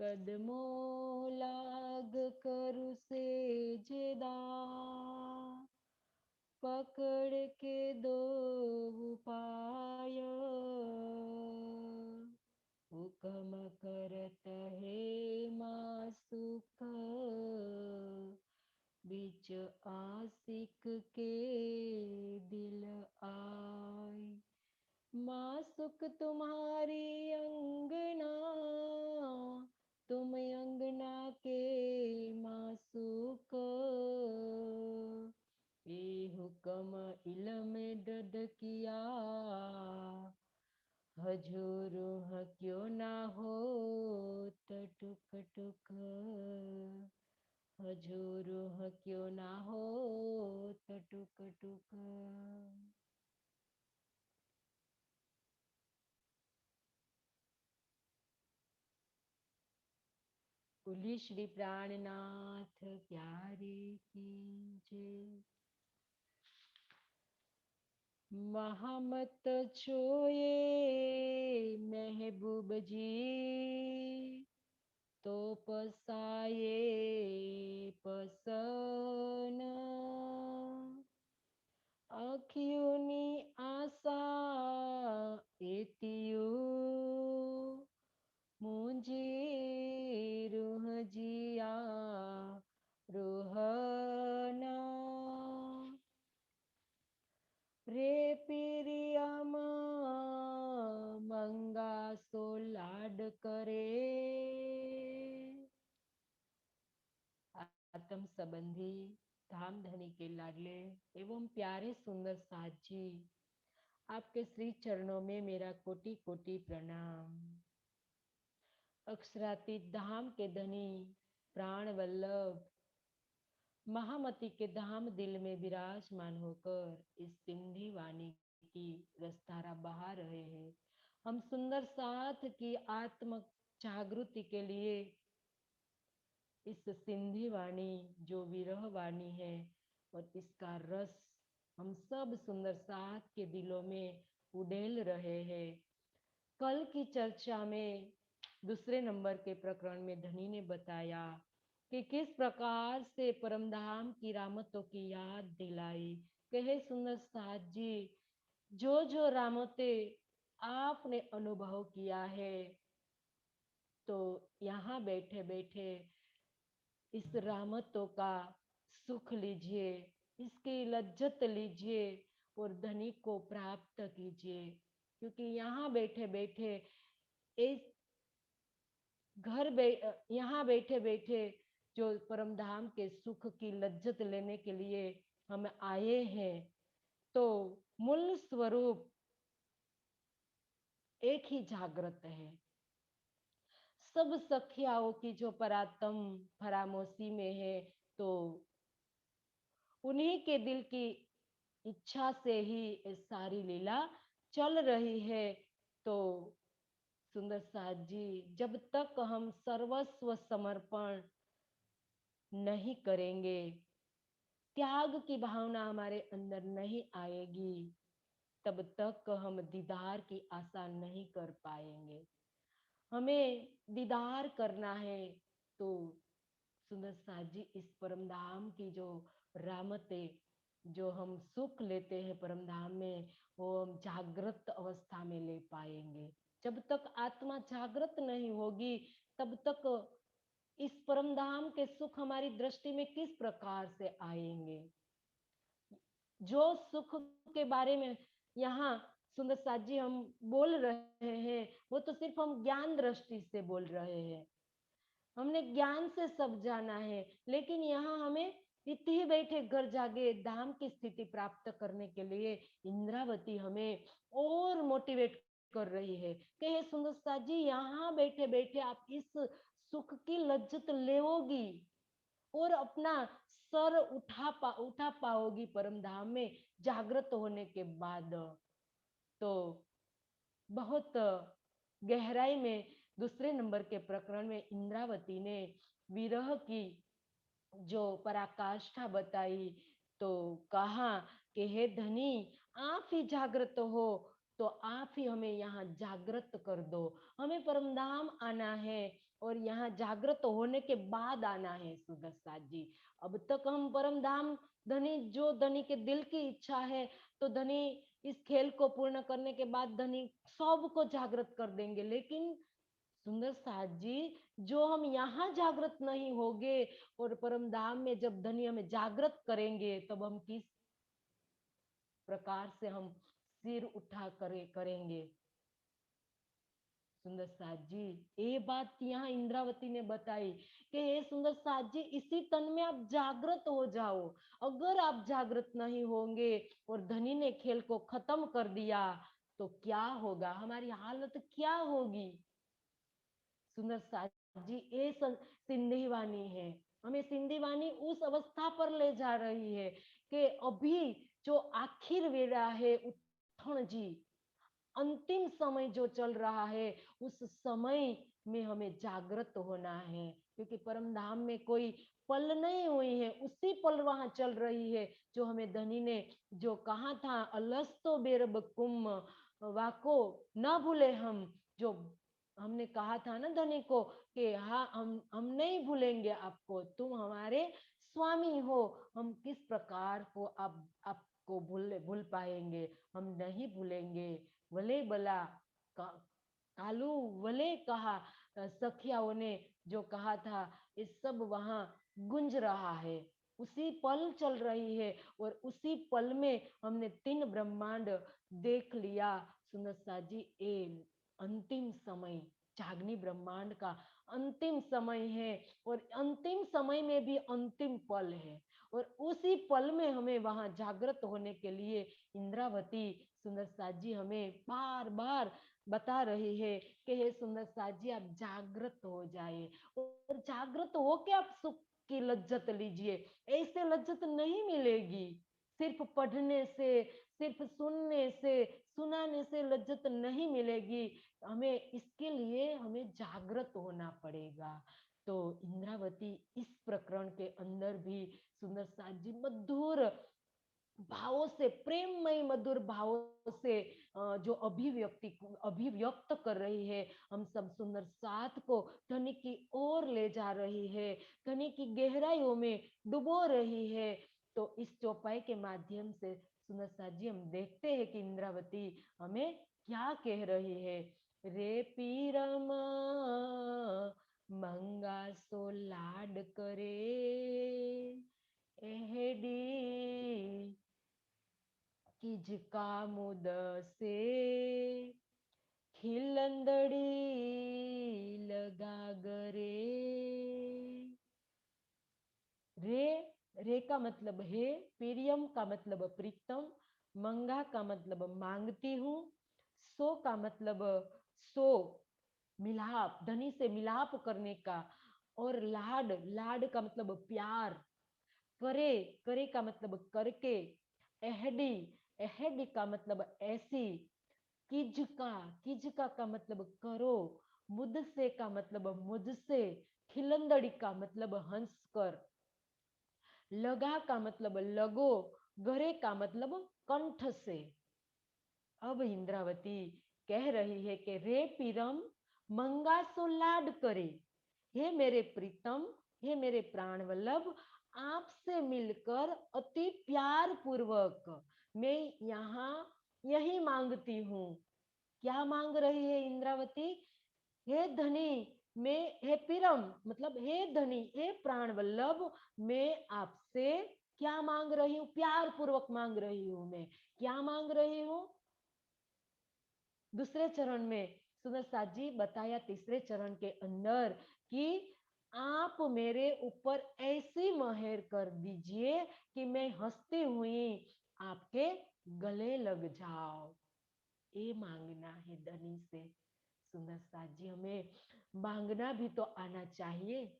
कदमों लाग करु सेजदा, पकड़ के दो पाय, हुकम करत है माँ सुख, बीच आशिक के दिल आय। माँ सुख तुम्हारी अंगना, तुम अंगना के माँ सुख, ये हुक्म इलम डड किया, हजूर क्यों ना हो टुक टुक, हजूर क्यों ना हो टुक टुक। बोलिए श्री प्राणनाथ प्यारे की जय। महामत छोये महबूब जी, तो पसाये पसन, अखियोनी आशा एतियो, मुझे रूह जिया रोहना, रे पिरियम मंगा सो लाड करे, आत्म संबंधी धाम धनी के लाडले एवं प्यारे सुंदर साथ जी, आपके श्री चरणों में मेरा कोटि कोटि प्रणाम। अक्षरातीत धाम के धनी प्राण वल्लभ महामती के धाम दिल में विराजमान होकर इस सिंधी वाणी की रसधारा बहा रहे हैं। हम सुंदर साथ की आत्म जागृति के लिए इस सिंधी वाणी जो विरह वाणी है और इसका रस हम सब सुंदर साथ के दिलों में उड़ेल रहे हैं। कल की चर्चा में दूसरे नंबर के प्रकरण में धनी ने बताया कि किस प्रकार से परमधाम की रामतों की याद दिलाई। कहे सुंदर साथ जी, जो जो रामते आपने अनुभव किया है, तो यहाँ बैठे बैठे इस रामतों का सुख लीजिए, इसकी लज्जत लीजिए और धनी को प्राप्त कीजिए। क्योंकि यहाँ बैठे बैठे इस यहाँ बैठे बैठे जो परमधाम के सुख की लज्जत लेने के लिए हम आए हैं, तो मूल स्वरूप एक ही जागृत है। सब सखियाओं की जो परातम फरामोशी में है, तो उन्हीं के दिल की इच्छा से ही ये सारी लीला चल रही है। तो सुंदर साथ जी, जब तक हम सर्वस्व समर्पण नहीं करेंगे, त्याग की भावना हमारे अंदर नहीं आएगी, तब तक हम दीदार की आशा नहीं कर पाएंगे। हमें दीदार करना है तो सुंदर साथ जी, इस परमधाम की जो रामते जो हम सुख लेते हैं परमधाम में, वो हम जागृत अवस्था में ले पाएंगे। जब तक आत्मा जागृत नहीं होगी, तब तक इस परमधाम के सुख हमारी दृष्टि में किस प्रकार से आएंगे। जो सुख के बारे में यहाँ सुंदर साथ जी हम बोल रहे हैं, वो तो सिर्फ हम ज्ञान दृष्टि से बोल रहे हैं। हमने ज्ञान से सब जाना है, लेकिन यहाँ हमें इतने बैठे घर जागे धाम की स्थिति प्राप्त करने के लिए इंद्रावती हमें और मोटिवेट कर रही है कि हे सुंदर साथ जी, यहाँ बैठे बैठे आप इस सुख की लज्जत लेओगी और अपना सर उठा पाओगी परम धाम में जागृत होने के बाद। तो बहुत गहराई में दूसरे नंबर के प्रकरण में इंद्रावती ने विरह की जो पराकाष्ठा बताई, तो कहा कि हे धनी, आप ही जागृत हो, तो आप ही हमें यहाँ जागृत कर दो। हमें परमधाम आना है, और यहाँ जागृत होने के बाद आना है सुदर्शन जी। अब तक हम परम धाम धनी, जो धनी के दिल की इच्छा है, तो धनी इस खेल को पूर्ण करने के बाद धनी सबको जागृत कर देंगे। लेकिन सुंदर साथ जी, जो हम यहाँ जागृत नहीं होंगे और परम धाम में जब धनी हमें जागृत करेंगे, तब हम किस प्रकार से हम सिर उठा करेंगे। सुंदर साथ जी, ये बात यहाँ इंद्रावती ने बताई कि हे सुंदर साथ जी, इसी तन में आप जागृत हो जाओ। अगर आप जागृत नहीं होंगे और धनी ने खेल को खत्म कर दिया, तो क्या होगा, हमारी हालत क्या होगी। सुंदर साथ जी, ये सिंधी वाणी है, हमें सिंधी वाणी उस अवस्था पर ले जा रही है कि अभी जो आखिर वेला है उठण जी, अंतिम समय जो चल रहा है, उस समय में हमें जागृत होना है। क्योंकि परम धाम में कोई पल नहीं हुई है, उसी पल वहां चल रही है जो हमें धनी ने जो कहा था, अलस्तो बेरब कुम वाको न भूले हम। जो हमने कहा था ना धनी को कि हाँ, हम नहीं भूलेंगे आपको, तुम हमारे स्वामी हो, हम किस प्रकार को आपको भूल पाएंगे, हम नहीं भूलेंगे। वले बला कालू वले कहा, सखियाओं ने जो कहा था, ये सब वहां गुंज रहा है, उसी पल चल रही है। और उसी पल में हमने तीन ब्रह्मांड देख लिया। सुनसा जी, ए अंतिम समय, जागनी ब्रह्मांड का अंतिम समय है, और अंतिम समय में भी अंतिम पल है। और उसी पल में हमें वहां जागृत होने के लिए इंद्रावती सुंदर साथ जी हमें बार बार बता रही है कि हे सुंदर साथ जी, आप जागृत हो जाए, और जागृत हो के आप सुख की लज्जत लीजिए। ऐसे लज्जत नहीं मिलेगी, सिर्फ पढ़ने से, सिर्फ सुनने से, सुनाने से लज्जत नहीं मिलेगी। हमें इसके लिए हमें जागृत होना पड़ेगा। तो इंद्रावती इस प्रकरण के अंदर भी सुंदर साथ जी मधुर भावों से, प्रेममय मधुर भावों से जो अभिव्यक्त कर रही है, हम सब सुंदर साथ को धनी की ओर ले जा रही है, धनी की गहराइयों में डुबो रही है। तो इस चौपाई के माध्यम से सुंदर साथ जी हम देखते हैं कि इंद्रावती हमें क्या कह रही है। रे पीरम मंगा सो लाड करे, एहडी किजका मुद से खिलंदड़ी लगा गरे। रे, रे का मतलब है, प्रियम का मतलब प्रीतम, मंगा का मतलब मांगती हूँ, सो का मतलब सो, मिलाप, धनी से मिलाप करने का, और लाड, लाड का मतलब प्यार, करे, करे का मतलब करके, एहडी, एहडी का मतलब ऐसी, किजका, किजका का मतलब करो, मुझसे का मतलब मुझसे, खिलंदड़ी का मतलब हंसकर, लगा का मतलब लगो, गरे का मतलब कंठ से। अब इंद्रावती कह रही है कि रे पीरम मंगा सो लाड करे, हे मेरे प्रीतम, हे मेरे प्राण वल्लभ, आपसे मिलकर अति प्यार पूर्वक मैं यहाँ यही मांगती हूँ। क्या मांग रही है इंद्रावती? हे धनी, मैं, हे पीरम मतलब हे धनी, हे प्राण वल्लभ, मैं आपसे क्या मांग रही हूँ? प्यार पूर्वक मांग रही हूँ। मैं क्या मांग रही हूँ? दूसरे चरण में सुंदर साथ जी बताया, तीसरे चरण के अंदर, कि आप मेरे ऊपर ऐसी मेहर कर दीजिए कि मैं हंसती हुई आपके गले लग जाओ। ये मांगना है धनी से। सुंदर साथ जी, हमें मांगना भी तो आना चाहिए।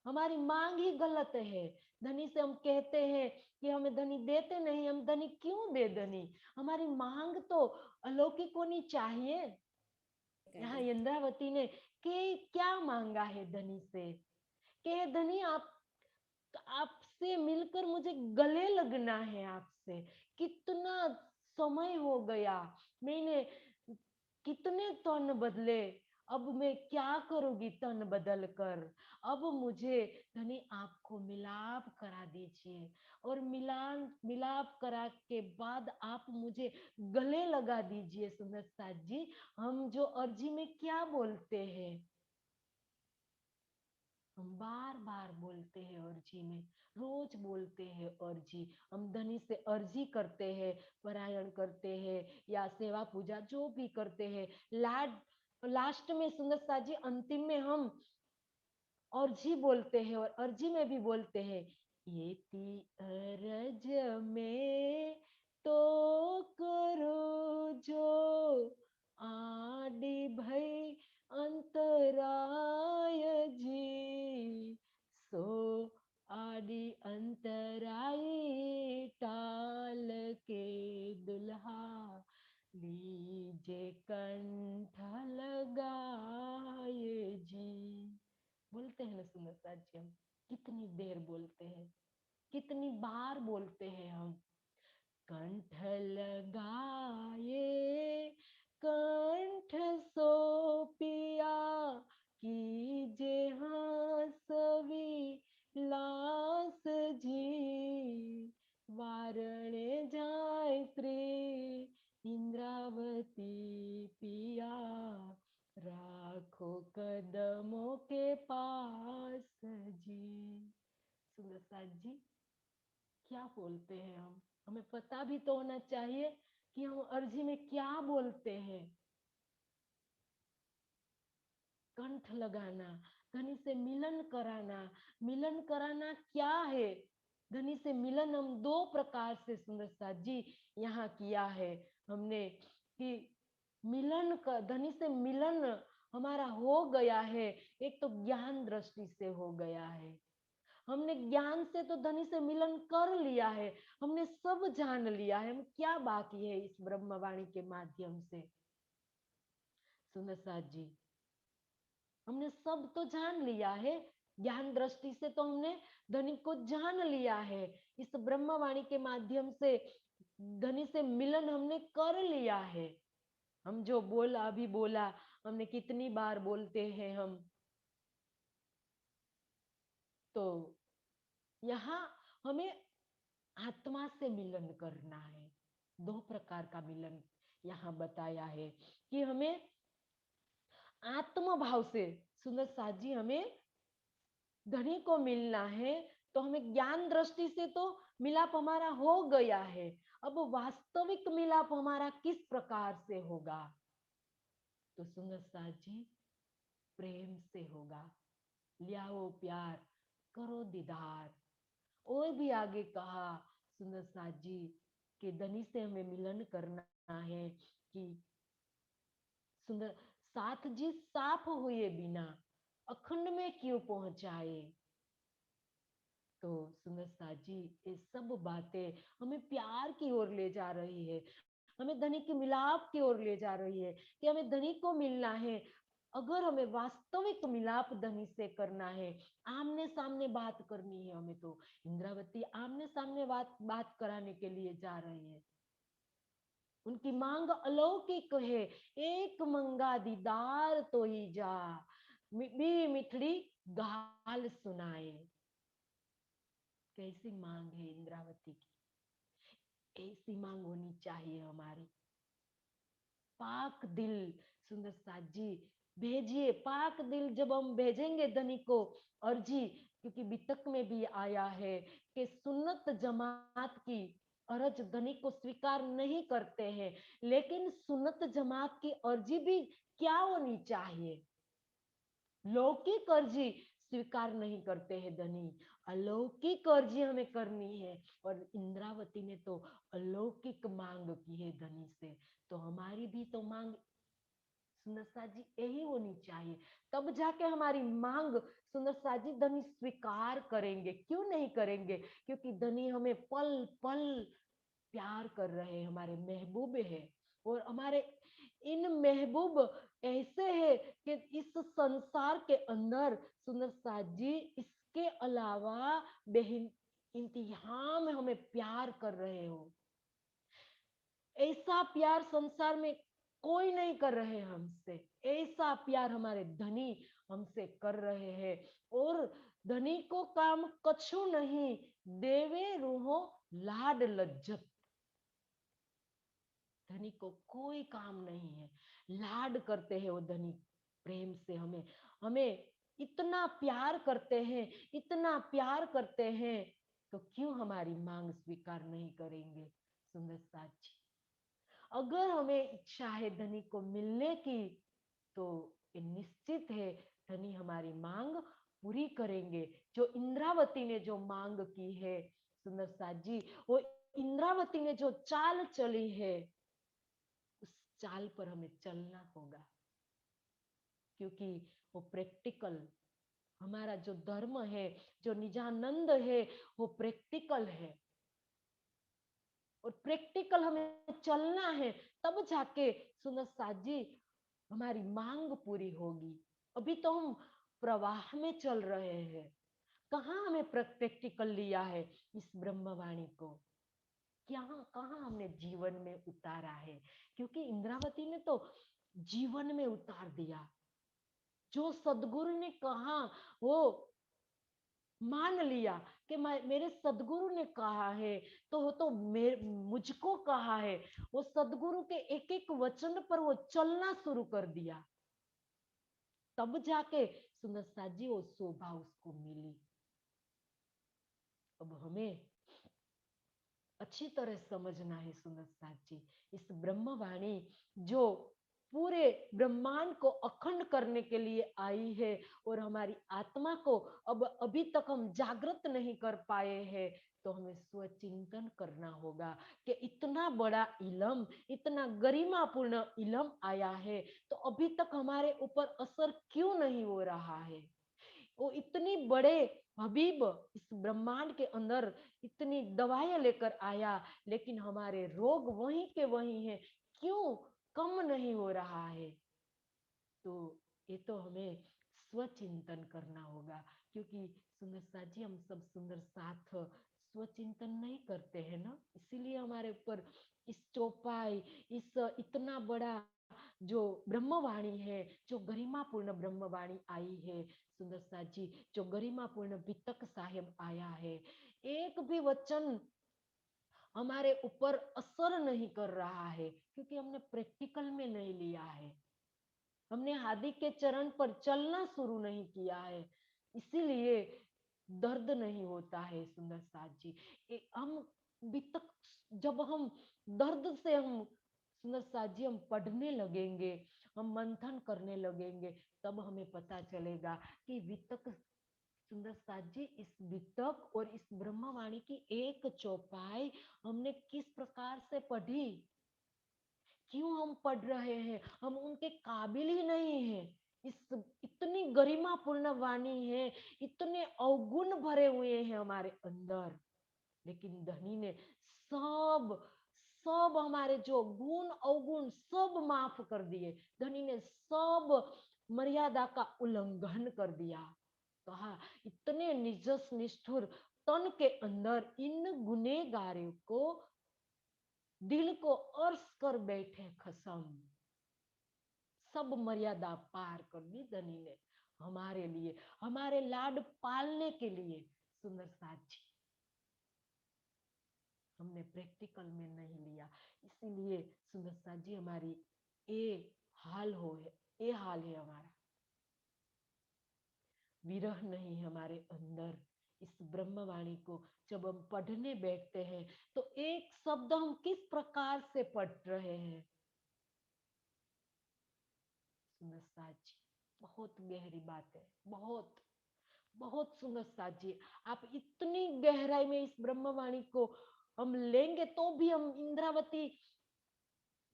हमारी मांग ही गलत है। धनी से हम कहते हैं कि हमें धनी देते नहीं, हम धनी क्यों दे धनी? हमारी मांग तो अलौकिक होनी चाहिए। यहाँ इंद्रावती ने के क्या मांगा है धनी से कि धनी, आप, आपसे मिलकर मुझे गले लगना है आपसे। कितना समय हो गया, मैंने कितने तन बदले, अब मैं क्या करूंगी तन बदल कर, अब मुझे धनी आपको मिलाप करा दीजिए, और मिलान मिलाप करा के बाद आप मुझे गले लगा दीजिए। सुंदर साथ जी, हम जो अर्जी में क्या बोलते हैं, हम बार बार बोलते हैं अर्जी में, रोज बोलते हैं अर्जी। हम धनी से अर्जी करते हैं, पारायण करते हैं या सेवा पूजा जो भी करते हैं, लास्ट में सुंदर साथ जी अंतिम में हम अर्जी बोलते हैं, और अर्जी में भी बोलते हैं, ये ती अरज में तो करो जो आडि भई अंतराय जी, सो आडि अंतराय टाल के दुल्हा लीजे कंठ लगाए जी। बोलते हैं ना सुंदर साथ जी, हम कितनी देर बोलते हैं, कितनी बार बोलते हैं हम, कंठ लगाए कंठ सो पिया कीजे हाँ सभी लास जी, वारणे जाए श्री इंद्रावती पिया, राखो कदमों के पास जी। सुंदर साथ जी, क्या बोलते हैं हम, हमें पता भी तो होना चाहिए कि हम अर्जी में क्या बोलते हैं। कंठ लगाना, धनी से मिलन कराना, मिलन कराना क्या है, धनी से मिलन हम दो प्रकार से सुंदर साथ जी यहाँ किया है हमने, कि मिलन का धनी से मिलन हमारा हो गया है। एक तो ज्ञान दृष्टि से हो गया है, हमने ज्ञान से तो धनी से मिलन कर लिया है, हमने सब जान लिया है, हम क्या बाकी है इस ब्रह्मवाणी के माध्यम से। सुंदर साथ जी, हमने सब तो जान लिया है, ज्ञान दृष्टि से तो हमने धनी को जान लिया है, इस ब्रह्मवाणी के माध्यम से धनी से मिलन हमने कर लिया है। हम जो बोला अभी बोला, हमने कितनी बार बोलते हैं हम, तो यहाँ हमें आत्मा से मिलन करना है। दो प्रकार का मिलन यहाँ बताया है, कि हमें आत्म भाव से सुंदर साथ जी हमें धनी को मिलना है, तो हमें ज्ञान दृष्टि से तो मिलाप हमारा हो गया है, अब वास्तविक मिलाप हमारा किस प्रकार से होगा, तो सुंदर साथ जी प्रेम से होगा। लियाओ प्यार, करो दीदार। और भी आगे कहा सुंदर साथ जी कि धनी से हमें मिलन करना है, कि सुंदर साथ जी साफ हुए बिना अखंड में क्यों पहुंचाए। तो सुंदर साथ जी ये सब बातें हमें प्यार की ओर ले जा रही है, हमें धनी के मिलाप की ओर ले जा रही है, कि हमें धनी को मिलना है। अगर हमें वास्तविक मिलाप धनी से करना है, आमने सामने बात करनी है हमें, तो इंद्रावती आमने सामने बात बात कराने के लिए जा रही है। उनकी मांग अलौकिक है, एक मंगा दीदार तो ही जा, भी मिठड़ी गाल सुनाए। कैसी मांग है इंद्रावती की, ऐसी मांग होनी चाहिए हमारी। पाक दिल सुंदर साथ जी भेजिए, पाक दिल जब हम भेजेंगे धनी को अर्जी, क्योंकि बितक में भी आया है कि सुन्नत जमात की अर्ज धनी को स्वीकार नहीं करते हैं, लेकिन सुन्नत जमात की अर्जी भी क्या होनी चाहिए, लौकिक अर्जी स्वीकार नहीं करते हैं धनी, अलौकिक अर्जी हमें करनी है। और इंद्रावती ने तो अलौकिक मांग की है धनी से, तो हमारी भी तो मांग सुंदर साथ जी यही होनी चाहिए, तब जाके हमारी मांग सुंदर साथ जी धनी स्वीकार करेंगे। क्यों नहीं करेंगे, क्योंकि धनी हमें पल पल प्यार कर रहे हैं, हमारे महबूब है, और हमारे इन महबूब ऐसे है कि इस संसार के अंदर सुंदर साथ जी इसके अलावा बेहिन इंतहा में हमें प्यार कर रहे हो। ऐसा प्यार संसार में कोई नहीं कर रहे हमसे, ऐसा प्यार हमारे धनी हमसे कर रहे हैं। और धनी को काम कछु नहीं, देवे रूहो लाड लज्जत। धनी को कोई काम नहीं है, लाड करते हैं वो धनी प्रेम से हमें, हमें इतना प्यार करते हैं, इतना प्यार करते हैं। तो क्यों हमारी मांग स्वीकार नहीं करेंगे सुंदर साथ जी? अगर हमें इच्छा है धनी को मिलने की, तो ये निश्चित है धनी हमारी मांग पूरी करेंगे। जो इंद्रावती ने जो मांग की है सुंदर साथ जी, वो इंद्रावती ने जो चाल चली है, उस चाल पर हमें चलना होगा। क्योंकि वो प्रैक्टिकल, हमारा जो धर्म है, जो निजानंद है, वो प्रैक्टिकल है। और प्रैक्टिकल हमें चलना है, तब जाके सुंदर साथ जी हमारी मांग पूरी होगी। अभी तो हम प्रवाह में चल रहे हैं, कहाँ हमें प्रैक्टिकल लिया है इस ब्रह्मवाणी को, क्या कहाँ हमने जीवन में उतारा है? क्योंकि इंद्रावती ने तो जीवन में उतार दिया। जो सदगुरु ने कहा वो मान लिया कि मेरे सदगुरु ने कहा है, तो वो तो मुझको कहा है। वो सदगुरु के एक एक वचन पर वो चलना शुरू कर दिया, तब जाके सुंदर साथ जी वो शोभा उसको मिली। अब हमें अच्छी तरह समझना है सुंदर साथ जी, इस ब्रह्मवाणी जो पूरे ब्रह्मांड को अखंड करने के लिए आई है, और हमारी आत्मा को अब अभी तक हम जागृत नहीं कर पाए हैं। तो हमें स्वचिंतन करना होगा कि इतना बड़ा इलम, इतना गरिमापूर्ण इलम आया है, तो अभी तक हमारे ऊपर असर क्यों नहीं हो रहा है? वो इतनी बड़े हबीब इस ब्रह्मांड के अंदर इतनी दवाइयां लेकर आया, लेकिन हमारे रोग वहीं के वहीं हैं, क्यों कम नहीं हो रहा है? तो ये तो हमें स्वचिंतन करना होगा। क्योंकि सुंदर साथ जी, हम सब सुंदर साथ स्वचिंतन नहीं करते हैं ना, इसीलिए हमारे ऊपर इस चौपाई, इस इतना बड़ा जो ब्रह्मवाणी है, जो गरिमापूर्ण ब्रह्मवाणी आई है सुंदर साथ जी, जो गरिमापूर्ण वितक साहेब आया है, एक भी वचन हमारे ऊपर असर नहीं कर रहा है, क्योंकि हमने प्रैक्टिकल में नहीं लिया है, हमने हादी के चरण पर चलना शुरू नहीं किया है, इसीलिए दर्द नहीं होता है सुंदर साथ जी। हम वितक, जब हम दर्द से हम सुंदर साथ जी हम पढ़ने लगेंगे, हम मंथन करने लगेंगे, तब हमें पता चलेगा कि वितक, सुंदर साथ जी इस वितक और इस ब्रह्मवाणी की एक चौपाई हमने किस प्रकार से पढ़ी, क्यों हम पढ़ रहे हैं? हम उनके काबिल ही नहीं है। इस इतनी गरिमापूर्ण वाणी है, इतने अवगुण भरे हुए हैं हमारे अंदर, लेकिन धनी ने सब सब हमारे जो गुण अवगुण सब माफ कर दिए। धनी ने सब मर्यादा का उल्लंघन कर दिया। कहा इतने निजस निष्ठुर तन के अंदर इन गुनेगारों को दिल को अर्श कर बैठे खसम, सब मर्यादा पार कर दी धनी ने हमारे लिए, हमारे लाड पालने के लिए। सुंदर साथ जी, हमने प्रैक्टिकल में नहीं लिया, इसीलिए सुंदर साथ जी हमारी ये हाल हो है, ये हाल है हमारा, विरह नहीं हमारे अंदर। इस ब्रह्मवाणी को जब हम पढ़ने बैठते हैं, तो एक शब्द हम किस प्रकार से पढ़ रहे हैं सुंदर साथ जी, बहुत गहरी बात है, बहुत बहुत सुंदर साथ जी। आप इतनी गहराई में इस ब्रह्मवाणी को हम लेंगे, तो भी हम इंद्रावती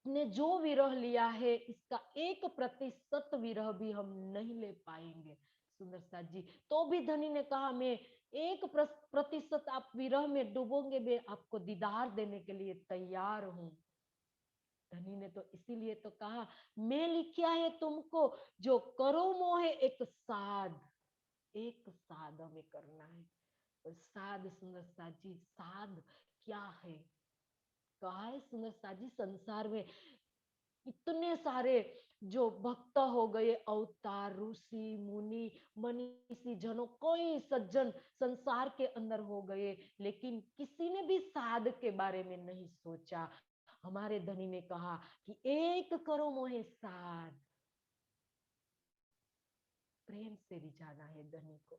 ने जो विरह लिया है, इसका 1% विरह भी हम नहीं ले पाएंगे सुंदर साथ जी। तो भी धनी ने कहा मैं 1% आप विरह में डूबोगे, मैं आपको दीदार देने के लिए तैयार हूं। धनी ने तो इसीलिए तो कहा मैं लिखा है तुमको, जो करो मोहे एक साध, एक साध हमें करना है। और साध सुंदर साथ जी, साध क्या है? कहा है सुंदर साथ जी, संसार में इतने सारे जो भक्त हो गए, अवतार, ऋषि मुनि मनीषी जनों, कोई सज्जन संसार के अंदर हो गए, लेकिन किसी ने भी साध के बारे में नहीं सोचा। हमारे धनी ने कहा कि एक करो मोहे साध, प्रेम से रिझाना है धनी को,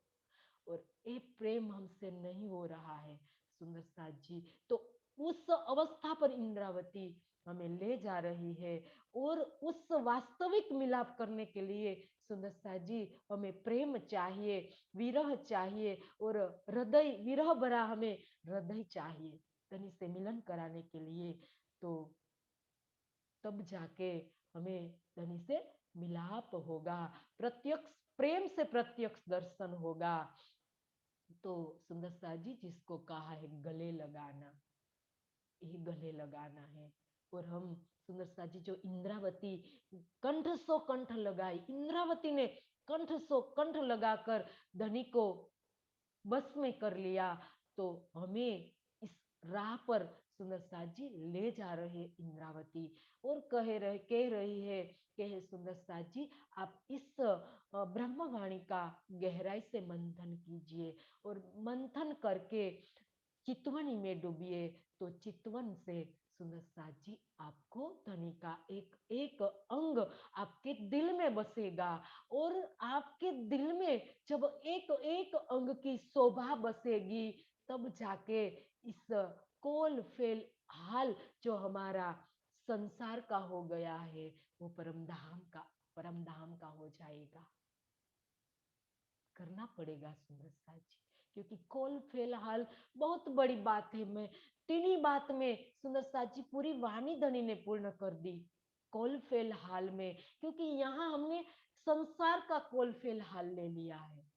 और ये प्रेम हमसे नहीं हो रहा है सुंदर साथ जी। तो उस अवस्था पर इंद्रावती हमें ले जा रही है, और उस वास्तविक मिलाप करने के लिए सुंदर साथ जी हमें प्रेम चाहिए, विरह चाहिए, और हृदय विरह भरा हमें हृदय चाहिए धनी से मिलन कराने के लिए। तो तब जाके हमें धनी से मिलाप होगा, प्रत्यक्ष प्रेम से प्रत्यक्ष दर्शन होगा। तो सुंदर सा जी जिसको कहा है गले लगाना, ये गले लगाना है। और हम सुंदर सा जी जो इंद्रावती कंठ सो कंठ लगाई, इंद्रावती ने कंठ सो कंठ लगाकर धनी को बस में कर लिया। तो हमें इस राह पर सुंदर साथ जी ले जा रहे इंद्रावती, और कह रही है कि हे सुंदर साथ जी, आप इस ब्रह्मवाणी का गहराई से मंथन कीजिए, और मंथन करके चितवनी में डूबिए। तो चितवन से सुंदर साथ जी आपको धनी का एक एक अंग आपके दिल में बसेगा, और आपके दिल में जब एक एक अंग की शोभा बसेगी, तब जाके इस कोल फेल हाल जो हमारा संसार का हो गया है, वो परम धाम का हो जाएगा। करना पड़ेगा सुंदर साथ जी, क्योंकि कॉल फिलहाल बहुत बड़ी बात है। मैं तीन ही बात में सुंदर साथ जी पूरी वाणी धनी ने पूर्ण कर दी, कॉल फिलहाल में, क्योंकि यहाँ हमने संसार का कॉल फिलहाल ले लिया है,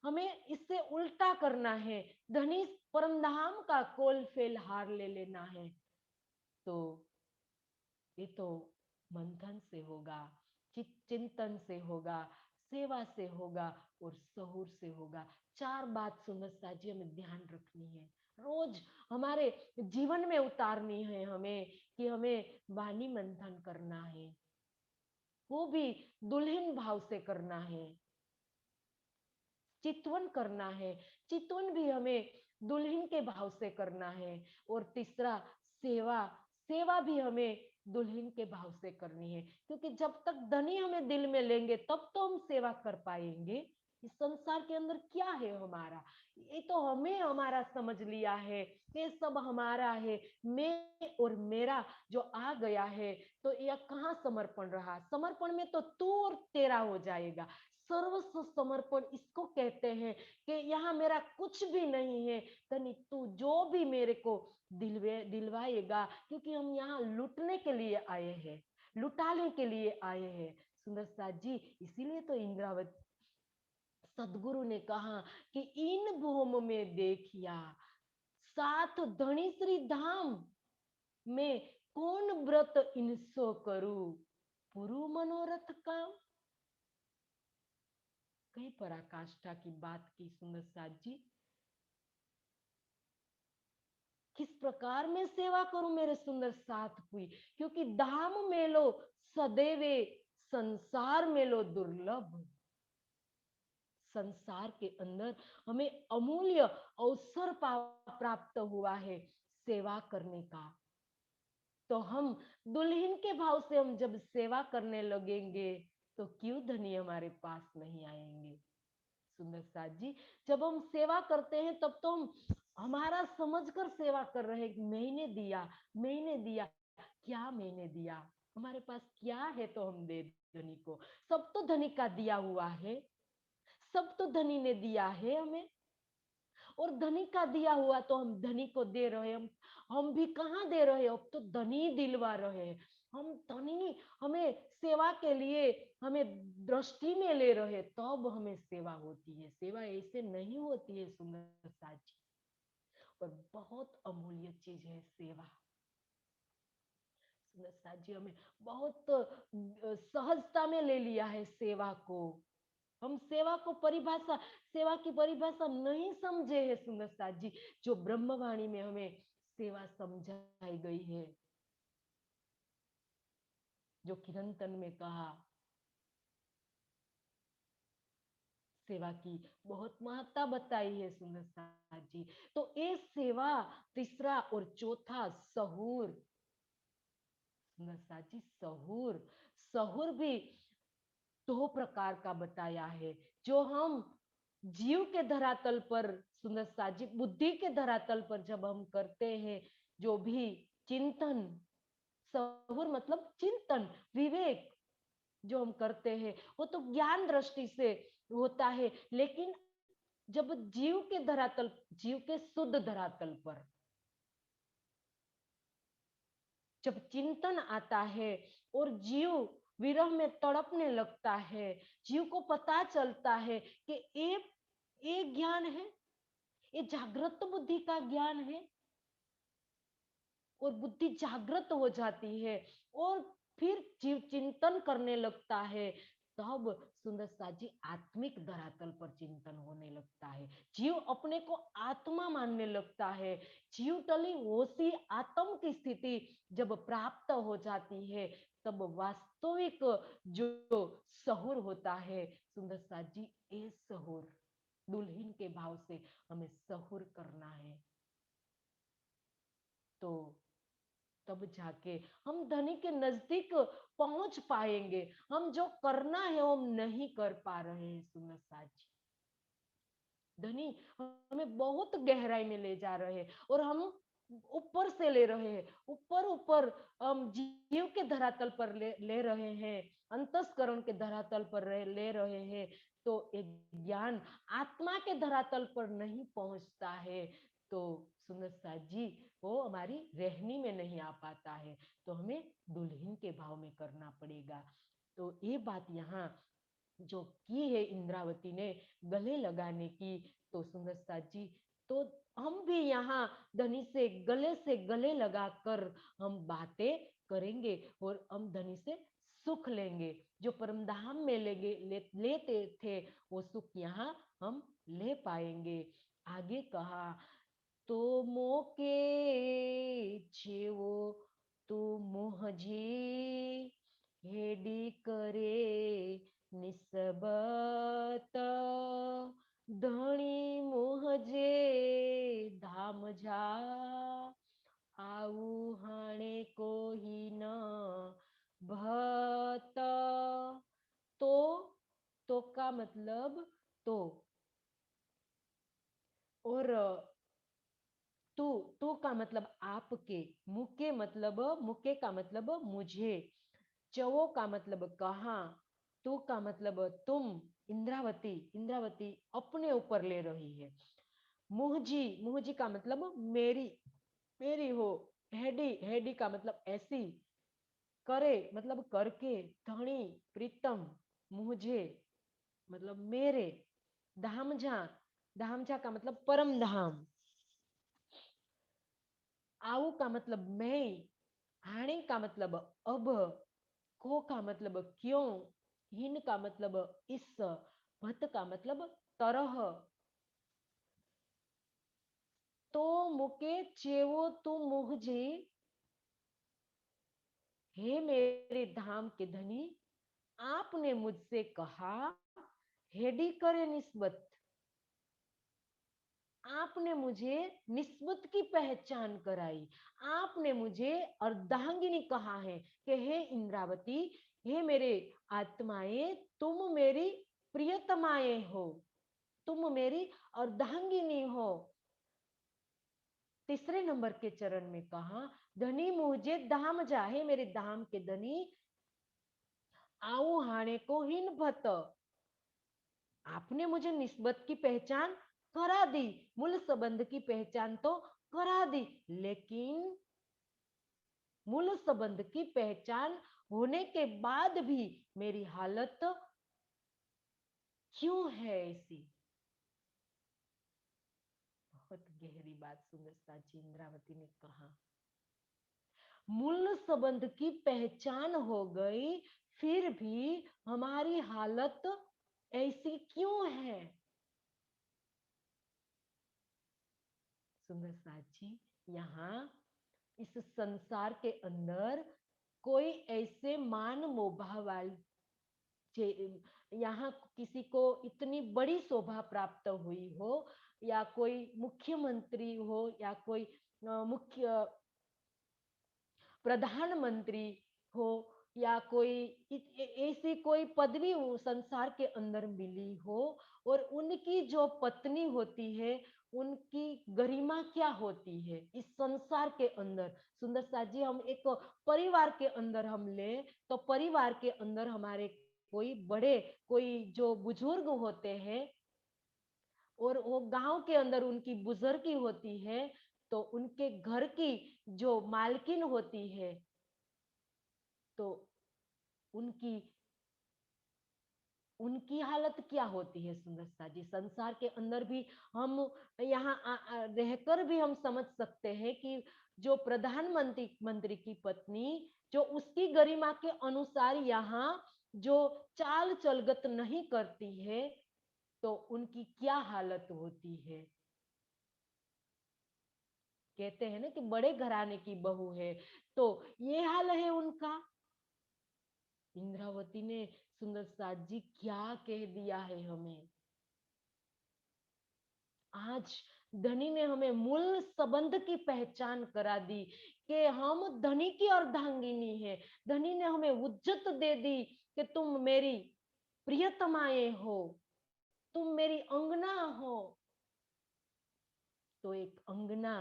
हमें इससे उल्टा करना है, धनी परमधाम का कॉल फिलहाल ले लेना है। तो ये तो मंथन से होगा, चिंतन से होगा, सेवा से होगा, और सहूर से होगा। चार बात सुंदर साथ जी हमें ध्यान रखनी है, रोज हमारे जीवन में उतारनी है हमें, कि हमें वाणी मंथन करना है, वो भी दुल्हन भाव से करना है, चितवन करना है, चितवन भी हमें दुल्हन के भाव से करना है। और तीसरा सेवा, सेवा भी हमें दुल्हन के भाव से करनी है, क्योंकि जब तक धनी हमें दिल में लेंगे तब तो हम सेवा कर पाएंगे। इस संसार के अंदर क्या है हमारा, ये तो हमें हमारा समझ लिया है, ये सब हमारा है, मैं और मेरा जो आ गया है। तो यह कहाँ समर्पण रहा, समर्पण में तो तू और तेरा हो जाएगा। सर्वस्व समर्पण इसको कहते हैं, कि यहाँ मेरा कुछ भी नहीं है, तनी तू जो भी मेरे को दिलवाएगा, क्योंकि हम यहाँ लुटने के लिए आए हैं, लुटाने के लिए आए हैं सुंदर साथ जी। इसीलिए तो इंद्रावती सदगुरु ने कहा कि इन भूम में देखिया साथ धनी श्री धाम में, कौन व्रत इनसो करू पुरु मनोरथ काम। कई पराकाष्ठा की बात की सुंदर साथ जी, किस प्रकार में सेवा करूं मेरे सुंदर साथ हुई, क्योंकि धाम में लो सदैवे, संसार में लो दुर्लभ। संसार के अंदर हमें अमूल्य अवसर प्राप्त हुआ है सेवा करने का। तो हम दुल्हन के भाव से हम जब सेवा करने लगेंगे, तो क्यों धनी हमारे पास नहीं आएंगे सुंदर साथ जी। जब हम सेवा करते हैं तब तो हम हमारा समझकर सेवा कर रहे हैं, मैंने दिया, मैंने दिया, क्या मैंने दिया, हमारे पास क्या है तो हम दे धनी को। सब तो धनी का दिया हुआ है, सब तो धनी ने दिया है हमें, और धनी का दिया हुआ तो हम धनी को दे रहे हैं। हम भी कहाँ दे रहे हैं, अब तो धनी दिलवा रहे हैं। हम धनी हमें सेवा के लिए हमें दृष्टि में ले रहे, तब हमें सेवा होती है, सेवा ऐसे नहीं होती है सुंदर साजी। और बहुत अमूल्य चीज है सेवा सुंदर साजी, हमें बहुत सहजता में ले लिया है सेवा को। हम सेवा को परिभाषा, सेवा की परिभाषा नहीं समझे है सुंदर साथ जी, जो ब्रह्मवाणी में हमें सेवा समझाई गई है। जो किरंतन में कहा, सेवा की बहुत महत्ता बताई है सुंदर साथ जी। तो ये सेवा, तीसरा और चौथा सहूर। सुंदर साथ जी, सहूर, सहूर भी दो प्रकार का बताया है। जो हम जीव के धरातल पर, सुंदर साथ जी, बुद्धि के धरातल पर जब हम करते हैं जो भी चिंतन, सहूर मतलब चिंतन, विवेक जो हम करते हैं वो तो ज्ञान दृष्टि से होता है। लेकिन जब जीव के धरातल, जीव के शुद्ध धरातल पर जब चिंतन आता है और जीव विरह में तड़पने लगता है, जीव को पता चलता है कि ये ज्ञान है, ये जागृत बुद्धि का ज्ञान है, और बुद्धि जागृत हो जाती है और फिर जीव चिंतन करने लगता है, तब सुंदर साथ जी आत्मिक धरातल पर चिंतन होने लगता है। जीव अपने को आत्मा मानने लगता है। जीव टली होशी आत्म की स्थिति जब प्राप्त हो जाती है, तब वास्तविक जो सहूर होता है सुंदर साथ जी, ए सहूर, दुल्हन के भाव से हमें सहूर करना है। तो तब जाके हम धनी के नजदीक पहुंच पाएंगे। हम जो करना है वो हम नहीं कर पा रहे हैं सुंदर साथ जी। धनी हमें बहुत गहराई में ले जा रहे हैं और हम ऊपर से ले रहे हैं, ऊपर ऊपर हम जीव के धरातल पर ले रहे हैं, अंतस्करण के धरातल पर ले रहे हैं। तो एक ज्ञान आत्मा के धरातल पर नहीं पहुंचता है, तो सुंदर साथ जी वो हमारी रहनी में नहीं आ पाता है। तो हमें दुल्हन के भाव में करना पड़ेगा। तो ये बात यहाँ जो की है इंद्रावती ने गले लगाने की, तो सुंदर साथ जी, तो हम भी यहाँ धनी से गले लगाकर हम बातें करेंगे और हम धनी से सुख लेंगे। जो परम धाम में लेते थे वो सुख यहाँ हम ले पाएंगे। आगे कहा, तो मोके छेवो तू मोहजी हेडी करे निस्बत, धणी मोहजे धाम जा आऊ हाणे कोही न भत। तो तो का मतलब तो, और तू, तू का मतलब आपके, मुके मतलब, मुके का मतलब मुझे, चवो का मतलब कहा, तू का मतलब तुम, इंद्रावती, इंद्रावती अपने ऊपर ले रही है। मुहजी, मुहजी का मतलब मेरी, मेरी हो। हेडी, हेडी का मतलब ऐसी, करे मतलब करके, धनी प्रीतम, मुझे मतलब मेरे, धामझा, धामझा का मतलब परम धाम, आऊ का मतलब मैं, हाणे का मतलब अब, को का मतलब क्यों, हिन का मतलब इस, भत का मतलब तरह। तो मुके चेवो तू मुहजे, हे मेरे धाम के धनी, आपने मुझसे कहा हेडी करे निस्बत, आपने मुझे निस्बत की पहचान कराई, आपने मुझे अर्धांगिनी कहा है कि हे इंद्रावती, हे मेरे आत्माएं, तुम मेरी प्रियतमाएं हो, तुम मेरी अर्धांगिनी हो। तीसरे नंबर के चरण में कहा, धनी मुझे धाम जा, हे मेरे धाम के धनी, आऊ हाणे को हिन भत, आपने मुझे निस्बत की पहचान करा दी, मूल संबंध की पहचान तो करा दी, लेकिन मूल संबंध की पहचान होने के बाद भी मेरी हालत क्यों है ऐसी। बहुत गहरी बात सुंदर साची इंद्रावती ने कहा। मूल संबंध की पहचान हो गई, फिर भी हमारी हालत ऐसी क्यों है। सुंदर साची, यहाँ इस संसार के अंदर कोई ऐसे मान मोभाव यहाँ किसी को इतनी बड़ी शोभा प्राप्त हुई हो, या कोई मुख्यमंत्री हो, या कोई मुख्य प्रधानमंत्री हो, या कोई ऐसी कोई पदवी संसार के अंदर मिली हो, और उनकी जो पत्नी होती है, उनकी गरिमा क्या होती है इस संसार के अंदर। सुंदर साथ जी, हम एक परिवार के अंदर हम ले, तो परिवार के अंदर हमारे कोई बड़े, कोई जो बुजुर्ग होते हैं, और वो गांव के अंदर उनकी बुजुर्गी होती है, तो उनके घर की जो मालकिन होती है, तो उनकी उनकी हालत क्या होती है सुंदरता जी। संसार के अंदर भी हम यहाँ रहकर भी हम समझ सकते हैं कि जो प्रधानमंत्री मंत्री की पत्नी, जो उसकी गरिमा के अनुसार यहाँ जो चाल चलगत नहीं करती है, तो उनकी क्या हालत होती है। कहते हैं ना कि बड़े घराने की बहू है, तो ये हाल है उनका। इंद्रावती ने सुंदर साथ जी क्या कह दिया है हमें। आज धनी ने हमें मूल संबंध की पहचान करा दी कि हम धनी की अर्धांगिनी है। धनी ने हमें उज्जत दे दी कि तुम मेरी प्रियतमाएं हो, तुम मेरी अंगना हो। तो एक अंगना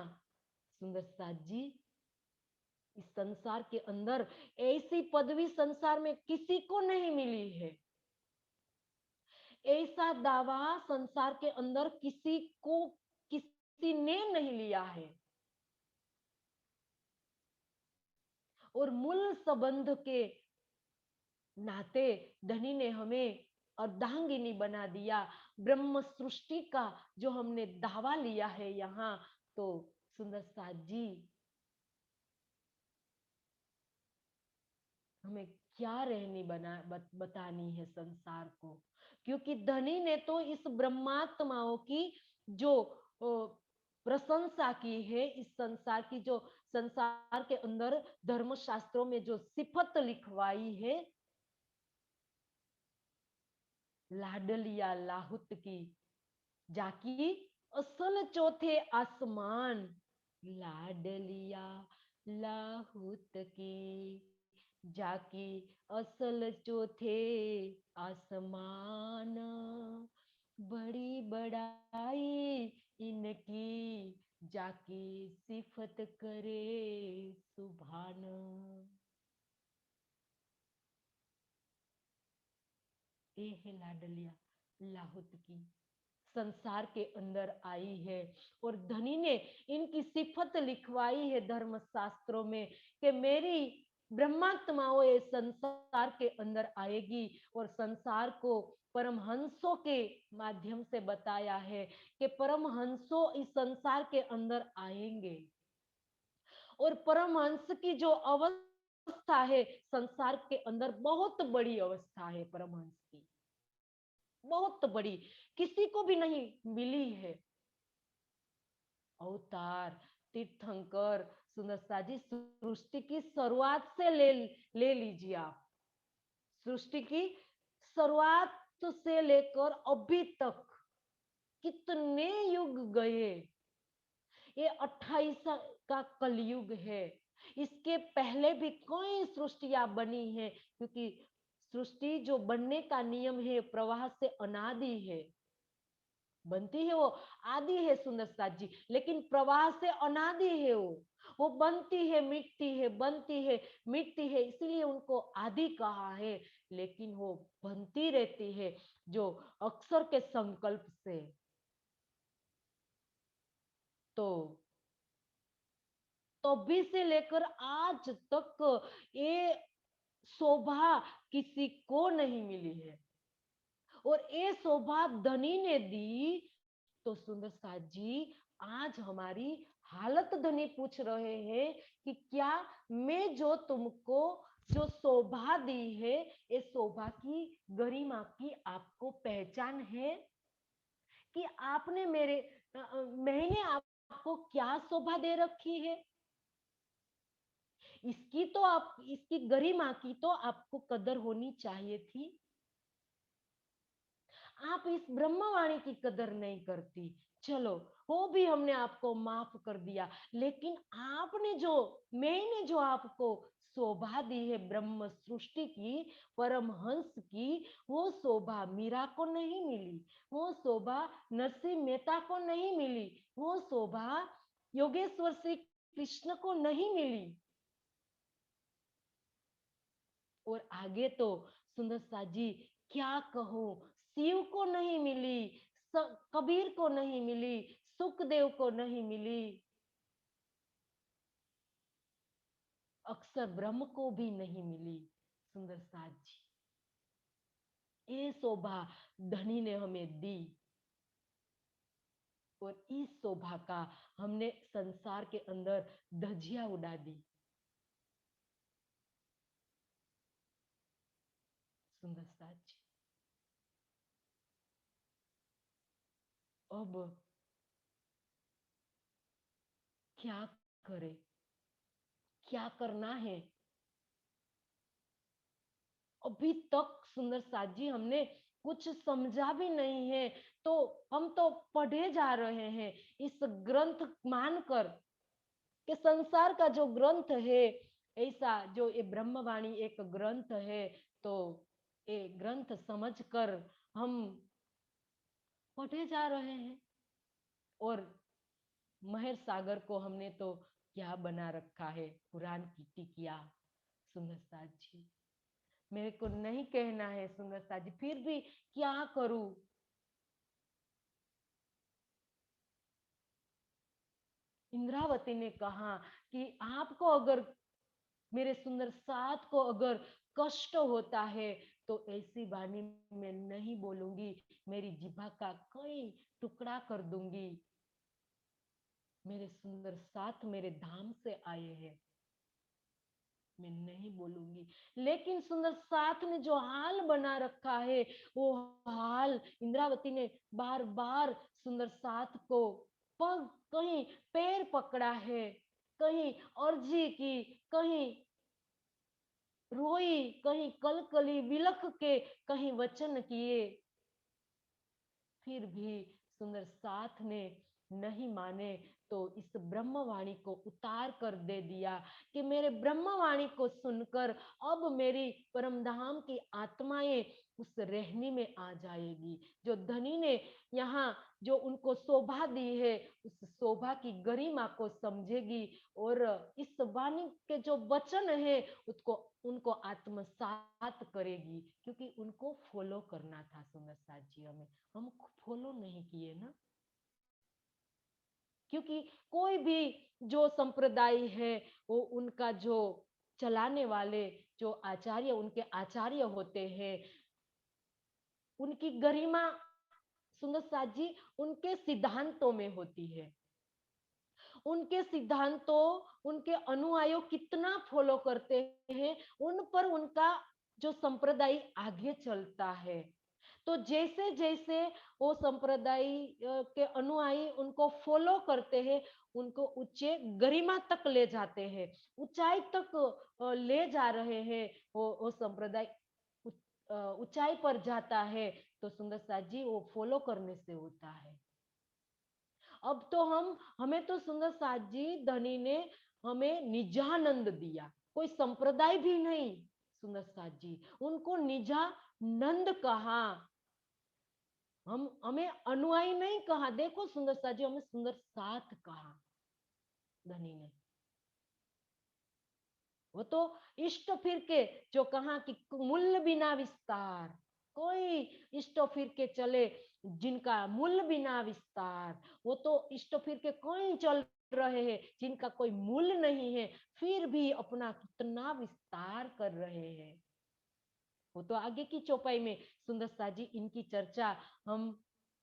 सुंदर साथ जी, इस संसार के अंदर ऐसी पदवी संसार में किसी को नहीं मिली है। ऐसा दावा संसार के अंदर किसी को, किसी ने नहीं लिया है। और मूल संबंध के नाते धनी ने हमें अर्धांगिनी बना दिया। ब्रह्म सृष्टि का जो हमने दावा लिया है यहाँ, तो सुंदर साथ जी, हमें क्या रहनी बतानी है संसार को। क्योंकि धनी ने तो इस ब्रह्मात्माओं की जो प्रशंसा की है, इस संसार की जो संसार के अंदर धर्मशास्त्रों में जो सिफत लिखवाई है, लाडलिया लाहुत की, जाकी असल चौथे आसमान। लाडलिया लाहुत की, जाकी असल चौथे आसमान। बड़ी बड़ाई इनकी, जाकी सिफत करे सुभान। ये है लाडलिया लाहुत की, संसार के अंदर आई है। और धनी ने इनकी सिफत लिखवाई है धर्म शास्त्रों में कि मेरी ब्रह्मात्माओं ये संसार के अंदर आएगी। और संसार को परमहंसों के माध्यम से बताया है कि परमहंसों इस संसार के अंदर आएंगे। और परमहंस की जो अवस्था है संसार के अंदर, बहुत बड़ी अवस्था है परमहंस की, बहुत बड़ी, किसी को भी नहीं मिली है। अवतार तीर्थंकर सुंदरता जी, सृष्टि की शुरुआत से ले लीजिए आप। सृष्टि की शुरुआत से लेकर अभी तक कितने युग गए। ये 28 का कलयुग है। इसके पहले भी कई सृष्टियां बनी है, क्योंकि सृष्टि जो बनने का नियम है प्रवाह से अनादि है। बनती है वो आदि है सुंदर साथ जी, लेकिन प्रवाह से अनादि है वो बनती है मिटती है, बनती है मिटती है, इसीलिए उनको आदि कहा है। लेकिन वो बनती रहती है जो अक्षर के संकल्प से। तो तभी से लेकर आज तक ये शोभा किसी को नहीं मिली है। और ये शोभा धनी ने दी। तो सुंदर साथ जी, आज हमारी हालत धनी पूछ रहे हैं कि क्या मैं जो तुमको जो शोभा दी है, ये शोभा की गरिमा की आपको पहचान है कि आपने मैंने आपको क्या शोभा दे रखी है। इसकी गरिमा की तो आपको कदर होनी चाहिए थी। आप इस ब्रह्मवाणी की कदर नहीं करती। चलो, वो भी हमने आपको माफ कर दिया, लेकिन मैंने जो आपको शोभा दी है ब्रह्म सृष्टि की, परमहंस की, वो शोभा मीरा को नहीं मिली, वो शोभा नरसिंह मेहता को नहीं मिली, वो शोभा योगेश्वर श्री कृष्ण को नहीं मिली। और आगे तो सुंदर सा जी क्या कहूं, शिव को नहीं मिली, कबीर को नहीं मिली, सुखदेव को नहीं मिली, अक्षर ब्रह्म को भी नहीं मिली। सुंदर साथ जी, ये शोभा धनी ने हमें दी, और इस शोभा का हमने संसार के अंदर धज्जियां उड़ा दी। सुंदर साथ जी, अब क्या करे, क्या करना है? अभी तक सुंदर साथ जी हमने कुछ समझा भी नहीं है, तो हम तो पढ़े जा रहे हैं इस ग्रंथ मानकर कि संसार का जो ग्रंथ है, ऐसा जो ये ब्रह्मवाणी एक ग्रंथ है, तो ये ग्रंथ समझकर हम पढ़े जा रहे हैं। और महेश सागर को हमने तो क्या बना रखा है, कुरान की टिकिया। सुंदर साथ जी, मेरे को नहीं कहना है सुंदर साथ जी, फिर भी क्या करूं? इंद्रावती ने कहा कि आपको अगर, मेरे सुंदर साथ को अगर कष्ट होता है, तो ऐसी वाणी मैं नहीं बोलूंगी, मेरी जिभा का कई टुकड़ा कर दूंगी। मेरे सुंदर साथ मेरे धाम से आए हैं, मैं नहीं बोलूंगी। लेकिन सुंदर साथ ने जो हाल बना रखा है, वो हाल इंद्रावती ने बार बार सुंदर साथ को पग, कहीं पैर पकड़ा है, कहीं अर्जी की, कहीं रोई, कहीं कलकली विलख के, कहीं वचन किए, फिर भी सुंदर साथ ने नहीं माने, तो इस ब्रह्मवाणी को उतार कर दे दिया कि मेरे ब्रह्मवाणी को सुनकर अब मेरी परमधाम की आत्माएं उस रहनी में आ जाएगी। जो धनी ने यहाँ जो उनको शोभा दी है, उस शोभा की गरिमा को समझेगी, और इस वाणी के जो वचन है उसको उनको आत्मसात करेगी, क्योंकि उनको फॉलो करना था। सुंदर साथ जी, हम फॉलो नहीं किए ना, क्योंकि कोई भी जो संप्रदाय है, वो उनका जो चलाने वाले जो आचार्य, उनके आचार्य होते हैं, उनकी गरिमा सुंदर साथ जी उनके सिद्धांतों में होती है। उनके सिद्धांतों, उनके अनुयायी कितना फॉलो करते हैं, उन पर उनका जो संप्रदाय आगे चलता है। तो जैसे जैसे वो संप्रदाय के अनुयायी उनको फॉलो करते हैं, उनको ऊंचे गरिमा तक ले जाते हैं, ऊंचाई तक ले जा रहे हैं। वो संप्रदाय ऊंचाई पर जाता है, तो सुंदर साथ जी वो फॉलो करने से होता है। अब तो हमें तो सुंदर साथ जी धनी ने हमें निजानंद दिया, कोई संप्रदाय भी नहीं। सुंदर साथ जी उनको निजानंद कहा, हमें अनुयायी नहीं कहा। देखो सुंदर साथ जी, हमें सुंदर साथ कहा धनी ने। वो तो इष्ट फिर के जो कहा कि मूल्य बिना विस्तार, कोई इष्ट फिर के चले जिनका मूल्य बिना विस्तार, वो तो इष्ट फिर के कोई चल रहे हैं जिनका कोई मूल्य नहीं है, फिर भी अपना कितना विस्तार कर रहे हैं। वो तो आगे की चौपाई में सुंदर सा जी इनकी चर्चा हम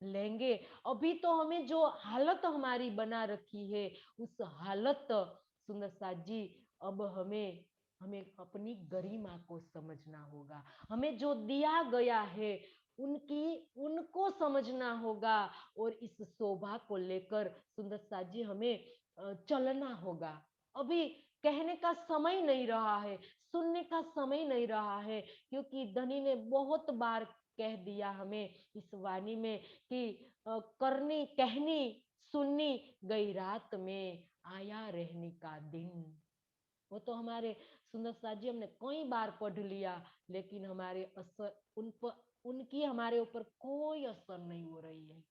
लेंगे। अभी तो हमें जो हालत हमारी बना रखी है, उस हालत सुंदर सा जी, अब हमें हमें अपनी गरिमा को समझना होगा। हमें जो दिया गया है उनकी उनको समझना होगा, और इस शोभा को लेकर सुंदर सा जी हमें चलना होगा। अभी कहने का समय नहीं रहा है, सुनने का समय नहीं रहा है, क्योंकि धनी ने बहुत बार कह दिया हमें इस वाणी में कि करनी कहनी सुननी गई रात में, आया रहने का दिन। वो तो हमारे सुंदर साथ जी हमने कई बार पढ़ लिया, लेकिन हमारे असर उन पर उनकी हमारे ऊपर कोई असर नहीं हो रही है।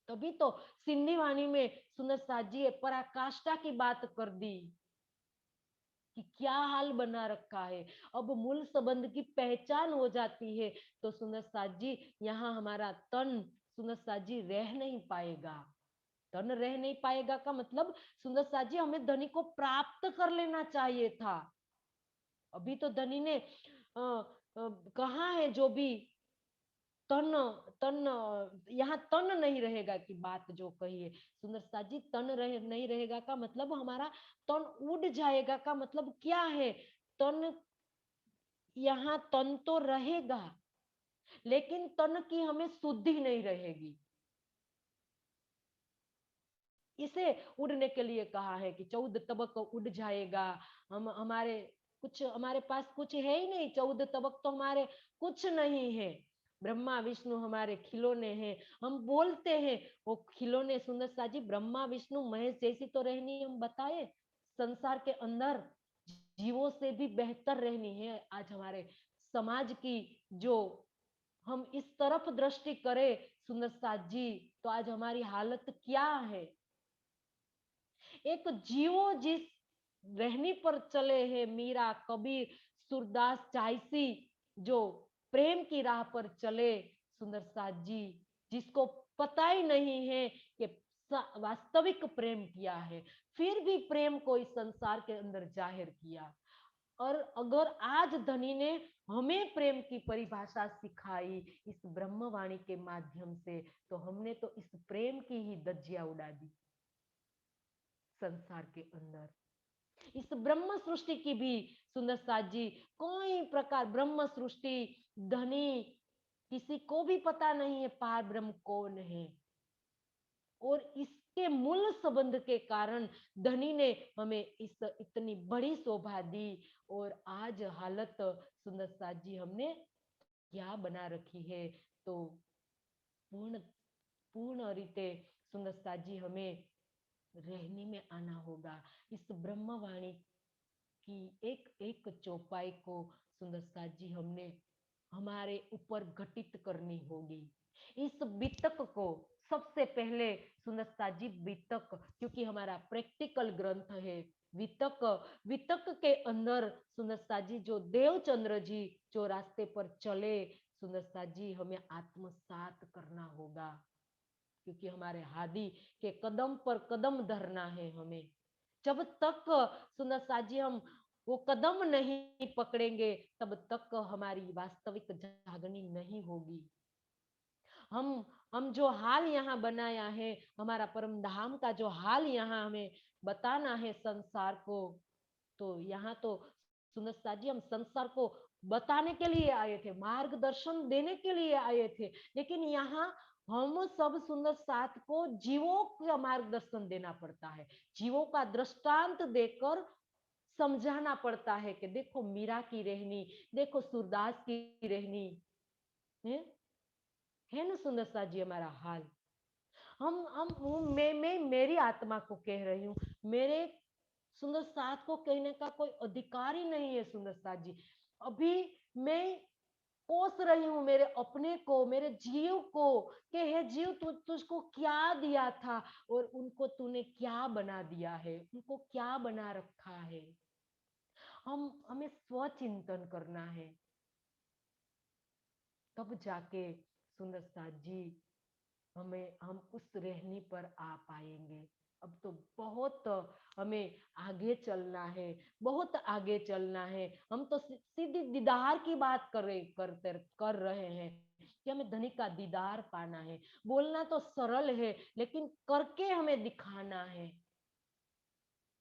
तभी तो सिंधी वाणी में सुंदर साथ जी पराकाष्ठा की बात कर दी कि क्या हाल बना रखा है। अब मूल संबंध की पहचान हो जाती है तो सुंदर साथ जी यहाँ हमारा तन सुंदर साथ जी रह नहीं पाएगा। तन रह नहीं पाएगा का मतलब सुंदर साथ जी हमें धनी को प्राप्त कर लेना चाहिए था। अभी तो धनी ने कहा है जो भी तन तन यहाँ तन नहीं रहेगा की बात जो कही है सुंदर साथ जी, तन नहीं रहेगा का मतलब हमारा तन उड़ जाएगा का मतलब क्या है। तन यहाँ तन तो रहेगा, लेकिन तन की हमें शुद्धि नहीं रहेगी। इसे उड़ने के लिए कहा है कि 14 तबक उड़ जाएगा। हम हमारे पास कुछ है ही नहीं, 14 तबक तो हमारे कुछ नहीं है। ब्रह्मा विष्णु हमारे खिलौने हैं। हम बोलते हैं वो खिलौने सुंदर साजी ब्रह्मा विष्णु महेश जैसी तो रहनी हम बताए संसार के अंदर जीवों से भी बेहतर रहनी है। आज हमारे समाज की जो हम इस तरफ दृष्टि करें सुंदर साथ जी, तो आज हमारी हालत क्या है। एक जीवो जिस रहनी पर चले हैं मीरा कबीर सूरदास चाइसी, जो प्रेम की राह पर चले सुंदर साथ जी, जिसको पता ही नहीं है कि वास्तविक प्रेम क्या है, फिर भी प्रेम को इस संसार के अंदर जाहिर किया। और अगर आज धनी ने हमें प्रेम की परिभाषा सिखाई इस ब्रह्मवाणी के माध्यम से, तो हमने तो इस प्रेम की ही धज्जियां उड़ा दी संसार के अंदर। इस ब्रह्म सृष्टि की भी सुंदर साथ जी कोई प्रकार ब्रह्म सृष्टि धनी किसी को भी पता नहीं है पार ब्रह्म कौन है। और इसके मूल संबंध के कारण धनी ने हमें इस इतनी बड़ी शोभा दी। और आज हालत सुंदर साथ जी हमने क्या बना रखी है। तो पूर्ण पूर्ण रीते सुंदर साथ जी हमें रहने में आना होगा। इस ब्रह्मवाणी की एक एक चौपाई को सुंदर साथ जी हमने हमारे ऊपर घटित करनी होगी। इस बीतक को सबसे पहले सुंदर साथ जी बीतक, क्योंकि हमारा प्रैक्टिकल ग्रंथ है वितक। वितक के अंदर सुंदर साथ जी जो देवचंद्र जी जो रास्ते पर चले सुंदर साथ जी हमें आत्मसात करना होगा, क्योंकि हमारे हादी के कदम पर कदम धरना है हमें। जब तक सुंदर साथ जी हम वो कदम नहीं पकड़ेंगे तब तक हमारी वास्तविक जागनी नहीं होगी। हम जो हाल यहाँ बनाया है, हमारा परम धाम का जो हाल यहाँ हमें बताना है संसार को, तो यहाँ तो सुंदर साथ जी हम संसार को बताने के लिए आए थे, मार्गदर्शन देने के लिए आए थे, लेकिन यहाँ हम सब सुंदर साथ को जीवों का मार्गदर्शन देना पड़ता है। जीवों का दृष्टांत देकर समझाना पड़ता है कि देखो मीरा की रहनी, देखो सूरदास की रहनी है ना सुंदर साथ जी हमारा हाल। मैं मेरी आत्मा को कह रही हूँ, मेरे सुंदर साथ को कहने का कोई अधिकार ही नहीं है सुंदर साथ जी। अभी मैं कोस रही हूँ मेरे अपने को, मेरे जीव को, कि हे जीव तुझको क्या दिया था और उनको तूने क्या बना दिया है, उनको क्या बना रखा है। हमें स्वचिंतन करना है, तब जाके सुंदर साथ जी हम उस रहनी पर आ पाएंगे। अब तो बहुत हमें आगे चलना है, बहुत आगे चलना है। हम तो सीधी दीदार की बात कर रहे हैं कि हमें धनी का दीदार पाना है। बोलना तो सरल है, लेकिन करके हमें दिखाना है।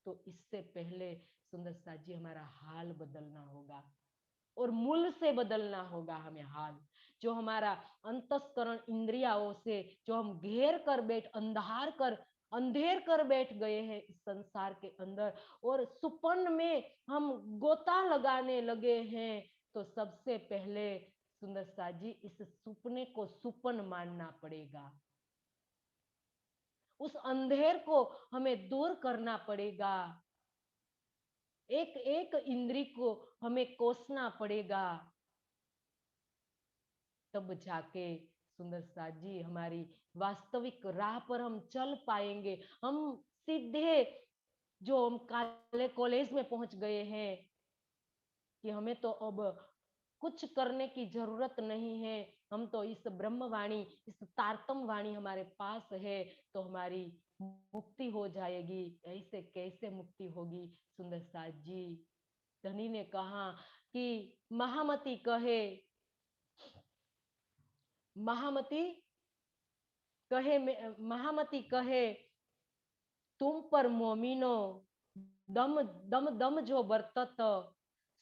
तो इससे पहले सुंदर साथ जी हमारा हाल बदलना होगा और मूल से बदलना होगा हमें हाल। जो हमारा अंतस्करण इंद्रियाओं से जो हम घेर कर अंधार कर अंधेर कर बैठ गए हैं इस संसार के अंदर और सुपन में हम गोता लगाने लगे हैं। तो सबसे पहले सुंदर सा जी इस सपने को सुपन मानना पड़ेगा, उस अंधेर को हमें दूर करना पड़ेगा, एक एक इंद्री को हमें कोसना पड़ेगा, तब जाके सुंदर सा जी हमारी वास्तविक राह पर हम चल पाएंगे। हम सीधे जो हम कॉलेज में पहुंच गए हैं कि हमें तो अब कुछ करने की जरूरत नहीं है, हम तो इस ब्रह्मवाणी इस तारतम वाणी हमारे पास है तो हमारी मुक्ति हो जाएगी। ऐसे कैसे मुक्ति होगी सुंदर सा जी? धनी ने कहा कि महामती कहे, महामती कहे, महामती कहे तुम पर मोमिनो दम दम दम जो बरतत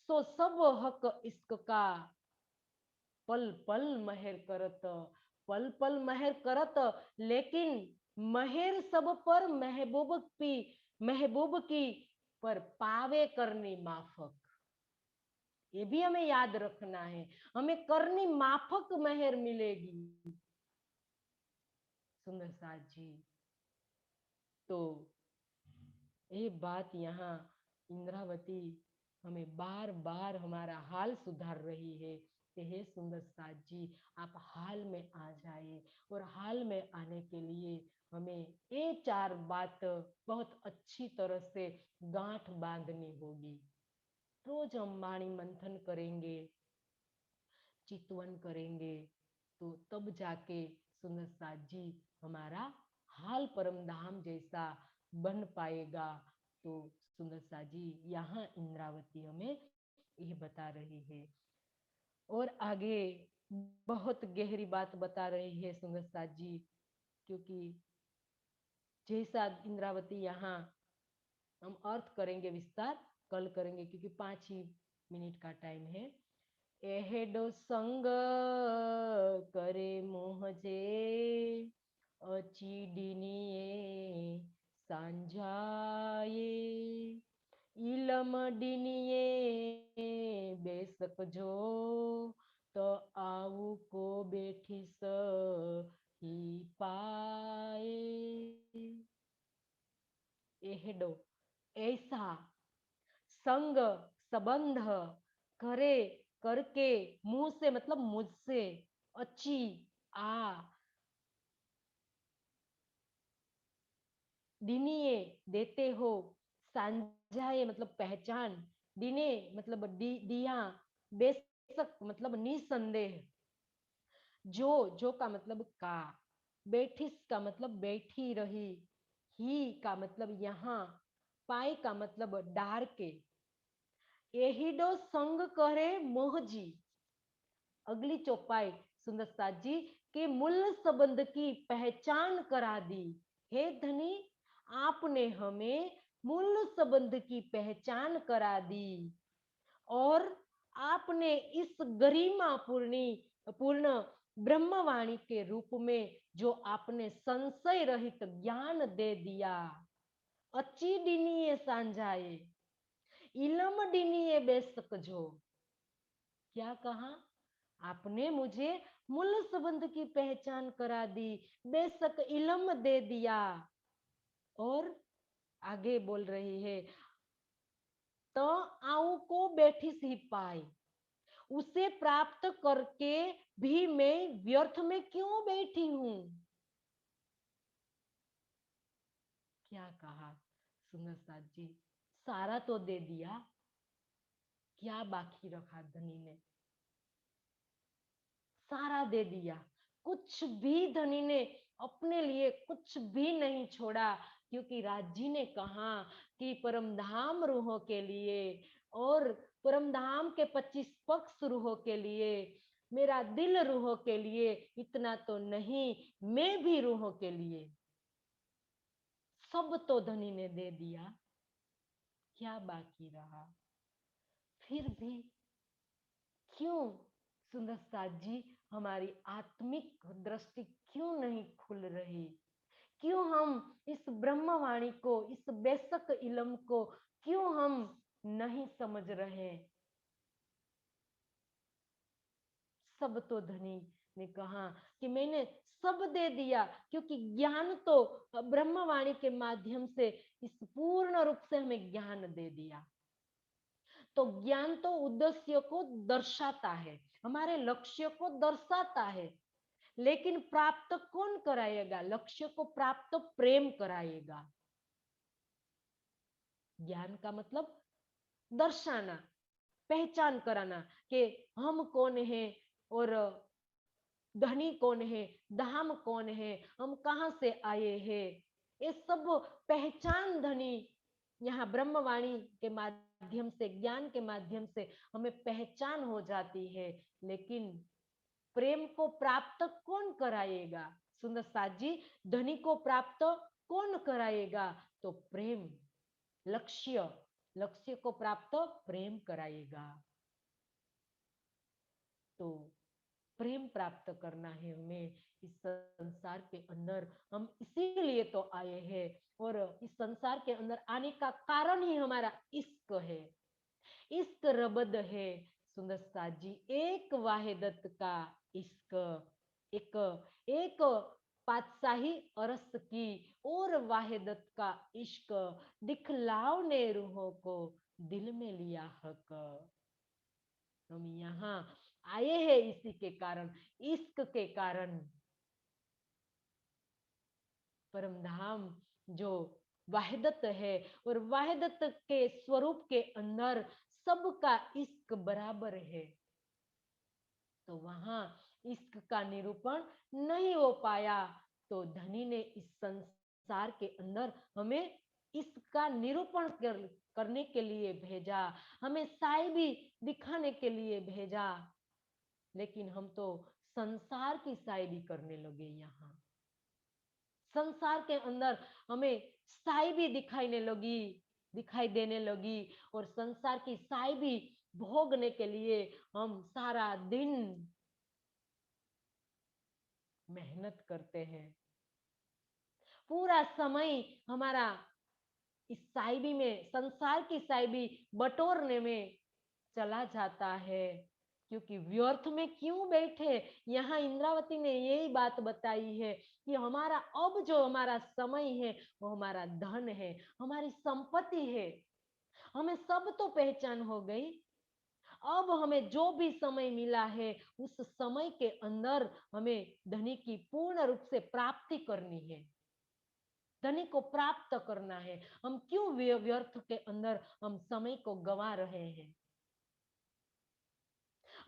सो सब हक इश्क का पल पल महर करत, पल पल महर करत, लेकिन महर सब पर महबूब की पर पावे करनी माफक। ये भी हमें याद रखना है, हमें करनी माफक महर मिलेगी सुंदर साथ जी। तो ये बात यहाँ इंद्रावती हमें बार बार हमारा हाल सुधार रही है कि हे सुंदर साथ जी आप हाल में आ जाए, और हाल में आने के लिए हमें ये 4 बात बहुत अच्छी तरह से गांठ बांधनी होगी। रोज हम वाणी मंथन करेंगे, चितवन करेंगे, तो तब जाके सुंदर साथ जी हमारा हाल परम धाम जैसा बन पाएगा। तो सुंदर सा जी यहाँ इंद्रावती हमें ये बता रही है और आगे बहुत गहरी बात बता रही है सुंदर सा जी, क्योंकि जैसा इंद्रावती यहाँ हम अर्थ करेंगे विस्तार कल करेंगे क्योंकि 5 ही मिनट का टाइम है। एहेडो संग करे मोहजे अचीडिनिये सांझाये इलमडिनिये बेसक जो तो आऊ को बेठीस ही पाए। एहेडो ऐसा, संग संबंध, करे करके, मुंह से मतलब मुझसे, अच्छी आ, दिनिये देते हो, सांझाए मतलब पहचान, दिने मतलब दिया, बेशक मतलब निसंदेह, जो का मतलब का, बैठिस का मतलब बैठी रही, ही का मतलब यहाँ, पाई का मतलब डार के, एहिडो संग करे मोहजी। अगली चौपाई सुंदर साथ जी के मूल संबंध की पहचान करा दी। हे धनी आपने हमें मूल संबंध की पहचान करा दी और आपने इस गरिमा पूर्ण ब्रह्मवाणी के रूप में जो आपने संशय रहित ज्ञान दे दिया। अच्छी डिनिये सांझाए इलम डिनिये बेसक जो, क्या कहा आपने मुझे मूल संबंध की पहचान करा दी, बेशक इलम दे दिया। और आगे बोल रही है तो आऊ को बैठी सी पाई, उसे प्राप्त करके भी मैं व्यर्थ में क्यों बैठी हूं। क्या कहा सुंदर साथ जी, सारा तो दे दिया, क्या बाकी रखा धनी ने? सारा दे दिया, कुछ भी धनी ने अपने लिए कुछ भी नहीं छोड़ा, क्योंकि राजी ने कहा कि परमधाम रूहों के लिए और परमधाम के 25 पक्ष रूहों के लिए, मेरा दिल रूहों के लिए, इतना तो नहीं मैं भी रूहों के लिए, सब तो धनी ने दे दिया, क्या बाकी रहा? फिर भी क्यों सुंदर साथ जी हमारी आत्मिक दृष्टि क्यों नहीं खुल रही? क्यों हम इस ब्रह्मवाणी को, इस बेशक इलम को क्यों हम नहीं समझ रहे? सब तो धनी ने कहा कि मैंने सब दे दिया, क्योंकि ज्ञान तो ब्रह्मवाणी के माध्यम से इस पूर्ण रूप से हमें ज्ञान दे दिया। तो ज्ञान तो उद्देश्य को दर्शाता है, हमारे लक्ष्य को दर्शाता है, लेकिन प्राप्त कौन कराएगा? लक्ष्य को प्राप्त प्रेम कराएगा। ज्ञान का मतलब दर्शाना, पहचान कराना कि हम कौन है और धनी कौन है, धाम कौन है, हम कहाँ से आए हैं, ये सब पहचान धनी यहाँ ब्रह्मवाणी के माध्यम से, ज्ञान के माध्यम से हमें पहचान हो जाती है। लेकिन प्रेम को प्राप्त कौन कराएगा? सुंदर साथ जी, धनी को प्राप्त कौन कराएगा? तो प्रेम, लक्ष्य, लक्ष्य को प्राप्त प्रेम कराएगा। तो प्रेम प्राप्त करना है हमें इस संसार के अंदर, हम इसीलिए तो आए हैं। और इस संसार के अंदर आने का कारण ही हमारा इश्क है, इश्क रबद है। सुंदर साथ जी, एक वाहिदत का इश्क, एक एक पातशाही अरस की और वाहिदत का इश्क, दिखलाओ ने रूहों को दिल में लिया हक। हम यहाँ आए हैं इसी के कारण, इश्क के कारण। परम धाम जो वाहिदत है, और वाहिदत के स्वरूप के अंदर सबका इश्क बराबर है, तो वहां इश्क का निरूपण नहीं हो पाया। तो धनी ने इस संसार के अंदर हमें इसका निरूपण करने के लिए भेजा, हमें साइबी दिखाने के लिए भेजा। लेकिन हम तो संसार की साइबी करने लगे। यहाँ संसार के अंदर हमें साइबी दिखाई देने लगी, और संसार की साइबी भोगने के लिए हम सारा दिन मेहनत करते हैं। पूरा समय हमारा इस साइबी में, संसार की साइबी बटोरने में चला जाता है। क्योंकि व्यर्थ में क्यों बैठे? यहाँ इंद्रावती ने यही बात बताई है कि हमारा अब जो हमारा समय है वो हमारा धन है, हमारी संपत्ति है। हमें सब तो पहचान हो गई, अब हमें जो भी समय मिला है उस समय के अंदर हमें धनी की पूर्ण रूप से प्राप्ति करनी है, धनी को प्राप्त करना है। हम क्यों व्यर्थ के अंदर हम समय को गंवा रहे हैं?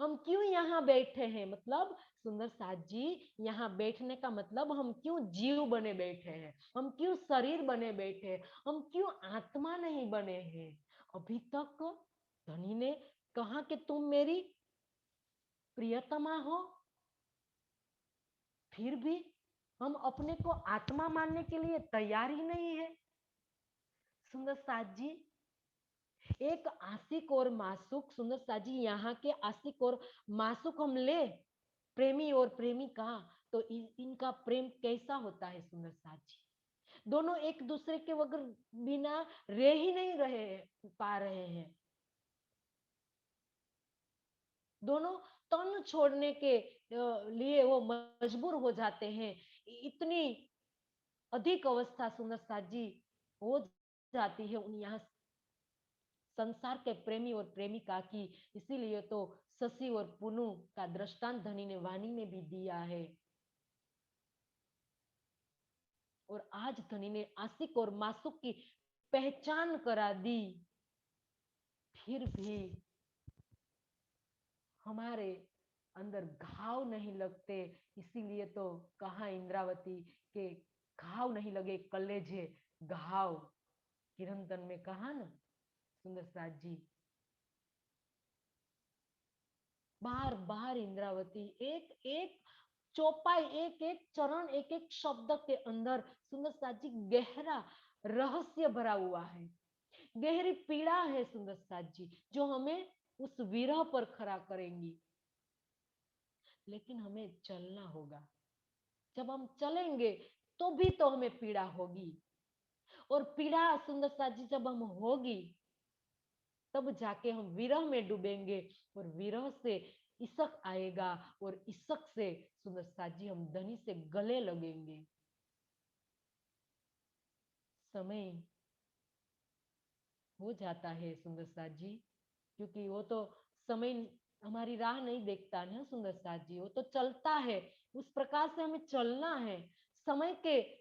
हम क्यों यहाँ बैठे हैं? मतलब सुंदर साथ जी, यहाँ बैठने का मतलब हम क्यों जीव बने बैठे हैं, हम क्यों शरीर बने बैठे हैं, हम क्यों आत्मा नहीं बने हैं? अभी तक धनी ने कहा कि तुम मेरी प्रियतमा हो, फिर भी हम अपने को आत्मा मानने के लिए तैयार ही नहीं है। सुंदर साथ जी, एक आशिक और मासूक, सुंदर साथ जी यहाँ के आशिक और मासूक हम ले, प्रेमी और प्रेमिका, तो इनका प्रेम कैसा होता है? सुंदर साथ जी, दोनों एक दूसरे के बगैर बिना रह ही नहीं पा रहे हैं। दोनों तन छोड़ने के लिए वो मजबूर हो जाते हैं। इतनी अधिक अवस्था सुंदर साथ जी हो जाती है उन यहाँ संसार के प्रेमी और प्रेमिका की। इसीलिए तो शशि और पुनु का दृष्टांत धनी ने वाणी में भी दिया है। और आज धनी ने आशिक और मासूक की पहचान करा दी, फिर भी हमारे अंदर घाव नहीं लगते। इसीलिए तो कहा इंद्रावती के घाव नहीं लगे कलेजे घाव, किरंतन में कहा ना सुंदर साथ जी। बार बार इंद्रावती एक एक चौपाई, एक एक चरण, एक एक शब्द के अंदर सुंदर साथ जी गहरा रहस्य भरा हुआ है, गहरी पीड़ा है सुंदर साथ जी, जो हमें उस विरह पर खड़ा करेंगी। लेकिन हमें चलना होगा। जब हम चलेंगे तो भी तो हमें पीड़ा होगी। और पीड़ा सुंदर साथ जी जब हम होगी, तब जाके हम विरह में डूबेंगे, और विरह से इशक आएगा, और इशक से सुंदर साथ जी हम धनी से गले लगेंगे। समय हो जाता है सुंदर साथ जी, क्योंकि वो तो समय हमारी राह नहीं देखता ना सुंदर साथ जी, वो तो चलता है। उस प्रकार से हमें चलना है, समय के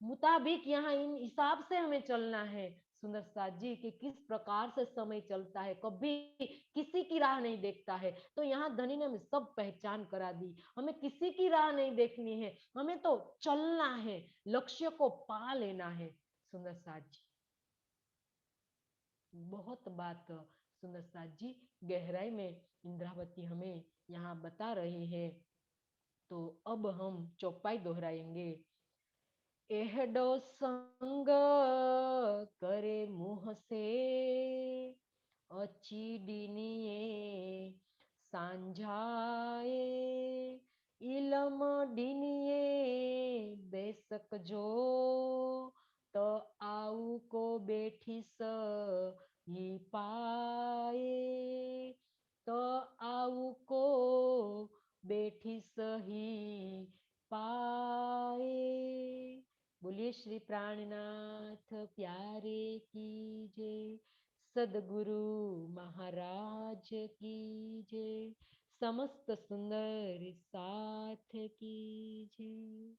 मुताबिक, यहाँ इन हिसाब से हमें चलना है सुंदर साथ जी, कि किस प्रकार से समय चलता है, कभी किसी की राह नहीं देखता है। तो यहाँ धनी ने हमें सब पहचान करा दी, हमें किसी की राह नहीं देखनी है, हमें तो चलना है, लक्ष्य को पा लेना है सुंदर साथ जी। बहुत बात सुंदर साथ जी गहराई में इंद्रावती हमें यहाँ बता रहे हैं। तो अब हम चौपाई दोहराएंगे। एहडो संग करे मुँह से अचीडिनिए सांझाए, इलम डिनिए बेसक जो तो आऊ को बैठी स ही पाए, तो आऊ को बैठी सही पाए। बोलिए श्री प्राणनाथ प्यारे की जय, सदगुरु महाराज की जय, समस्त सुंदर साथ की जय।